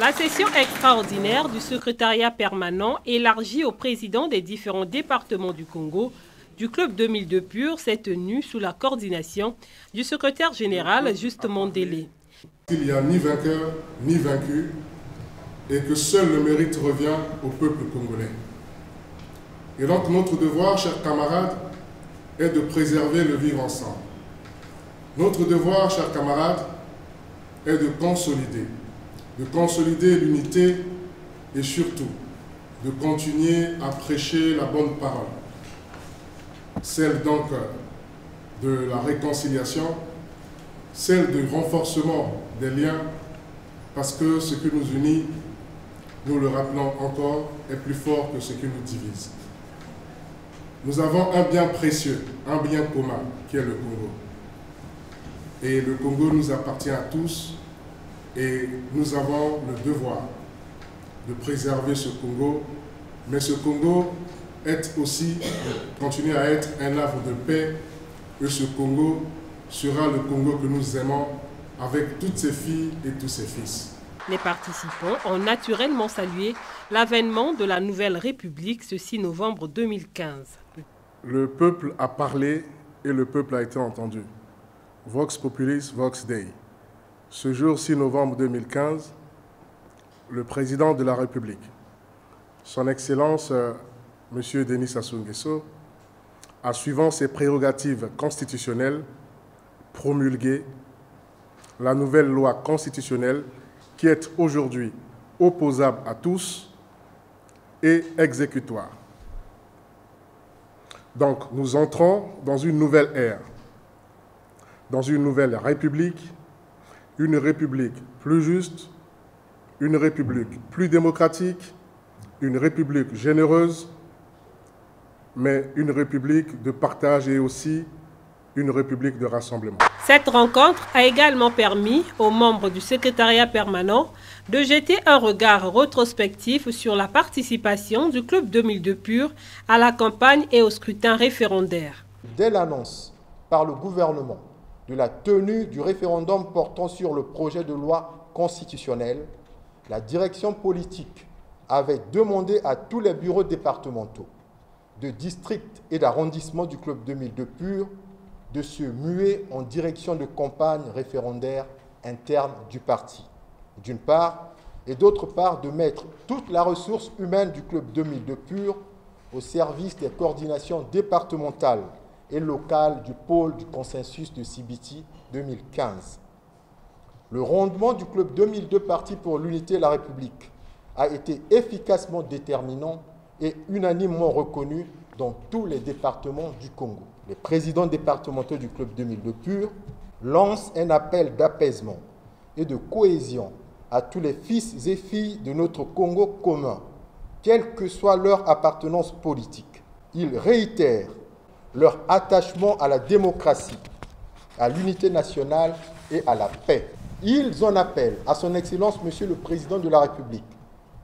La session extraordinaire du secrétariat permanent élargi aux présidents des différents départements du Congo du Club 2002 Pur s'est tenue sous la coordination du secrétaire général Juste Mondélé. Il n'y a ni vainqueur ni vaincu et que seul le mérite revient au peuple congolais. Et donc notre devoir, chers camarades, est de préserver le vivre ensemble. Notre devoir, chers camarades, est de consolider l'unité et surtout de continuer à prêcher la bonne parole. Celle donc de la réconciliation, celle du renforcement des liens, parce que ce qui nous unit, nous le rappelons encore, est plus fort que ce qui nous divise. Nous avons un bien précieux, un bien commun, qui est le Congo. Et le Congo nous appartient à tous et nous avons le devoir de préserver ce Congo. Mais ce Congo est aussi, continue à être un havre de paix et ce Congo sera le Congo que nous aimons avec toutes ses filles et tous ses fils. Les participants ont naturellement salué l'avènement de la nouvelle République ce 6 novembre 2015. Le peuple a parlé et le peuple a été entendu. Vox Populis, Vox Dei. Ce jour 6 novembre 2015, le président de la République, son Excellence M. Denis Sassou Nguesso, a, suivant ses prérogatives constitutionnelles, promulgué la nouvelle loi constitutionnelle qui est aujourd'hui opposable à tous et exécutoire. Donc nous entrons dans une nouvelle ère, dans une nouvelle république, une république plus juste, une république plus démocratique, une république généreuse, mais une république de partage et aussi une république de rassemblement. Cette rencontre a également permis aux membres du secrétariat permanent de jeter un regard rétrospectif sur la participation du Club 2002 Pur à la campagne et au scrutin référendaire. Dès l'annonce par le gouvernement de la tenue du référendum portant sur le projet de loi constitutionnelle, la direction politique avait demandé à tous les bureaux départementaux, de district et d'arrondissement du Club 2002 Pur de se muer en direction de campagne référendaire interne du parti, d'une part, et d'autre part de mettre toute la ressource humaine du Club 2002 Pur au service des coordinations départementales et locales du pôle du consensus de Sibiti 2015. Le rendement du Club 2002 Parti pour l'unité et la République a été efficacement déterminant et unanimement reconnu dans tous les départements du Congo. Les présidents départementaux du Club 2002 Pur lancent un appel d'apaisement et de cohésion à tous les fils et filles de notre Congo commun, quelle que soit leur appartenance politique. Ils réitèrent leur attachement à la démocratie, à l'unité nationale et à la paix. Ils en appellent à son Excellence, Monsieur le Président de la République,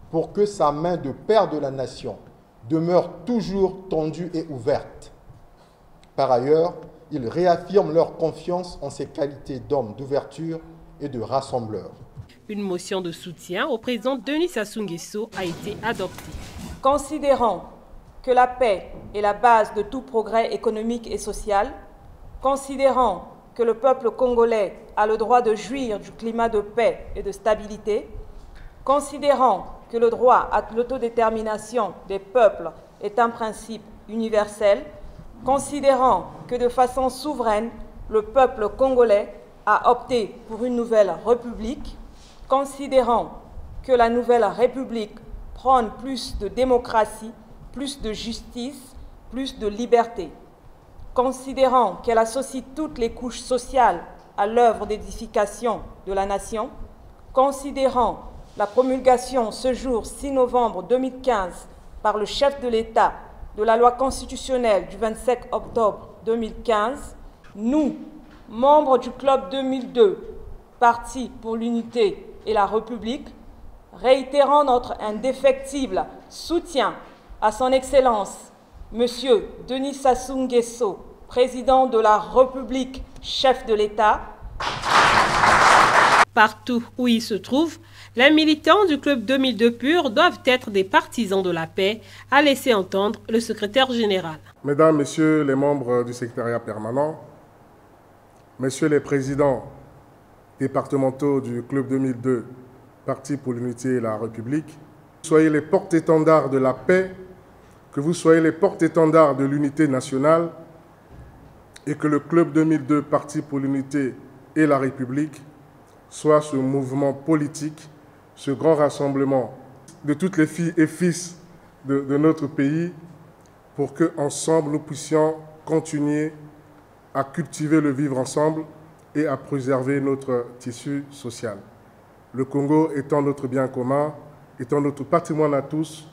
pour que sa main de père de la nation demeure toujours tendue et ouverte. Par ailleurs, ils réaffirment leur confiance en ses qualités d'homme d'ouverture et de rassembleur. Une motion de soutien au président Denis Sassou Nguesso a été adoptée. Considérant que la paix est la base de tout progrès économique et social, considérant que le peuple congolais a le droit de jouir du climat de paix et de stabilité, considérant que le droit à l'autodétermination des peuples est un principe universel, considérant que de façon souveraine, le peuple congolais a opté pour une nouvelle république, considérant que la nouvelle république prône plus de démocratie, plus de justice, plus de liberté, considérant qu'elle associe toutes les couches sociales à l'œuvre d'édification de la nation, considérant la promulgation ce jour 6 novembre 2015 par le chef de l'État de la loi constitutionnelle du 25 octobre 2015, nous, membres du Club 2002, Parti pour l'unité et la République, réitérons notre indéfectible soutien à son Excellence, Monsieur Denis Sassou Nguesso, Président de la République, chef de l'État, Partout où ils se trouvent, les militants du Club 2002 Pur doivent être des partisans de la paix, a laissé entendre le secrétaire général. Mesdames, Messieurs les membres du secrétariat permanent, Messieurs les présidents départementaux du Club 2002, Parti pour l'unité et la République, soyez les porte-étendards de la paix, que vous soyez les porte-étendards de l'unité nationale et que le Club 2002, Parti pour l'unité et la République, soit ce mouvement politique, ce grand rassemblement de toutes les filles et fils de notre pays pour qu'ensemble nous puissions continuer à cultiver le vivre ensemble et à préserver notre tissu social. Le Congo étant notre bien commun, étant notre patrimoine à tous,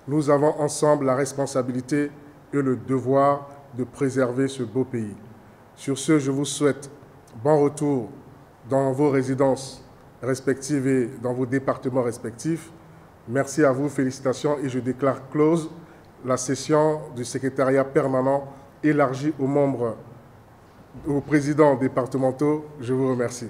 nous avons ensemble la responsabilité et le devoir de préserver ce beau pays. Sur ce, je vous souhaite bon retour dans vos résidences respectives et dans vos départements respectifs. Merci à vous, félicitations, et je déclare close la session du secrétariat permanent élargie aux membres, aux présidents départementaux. Je vous remercie.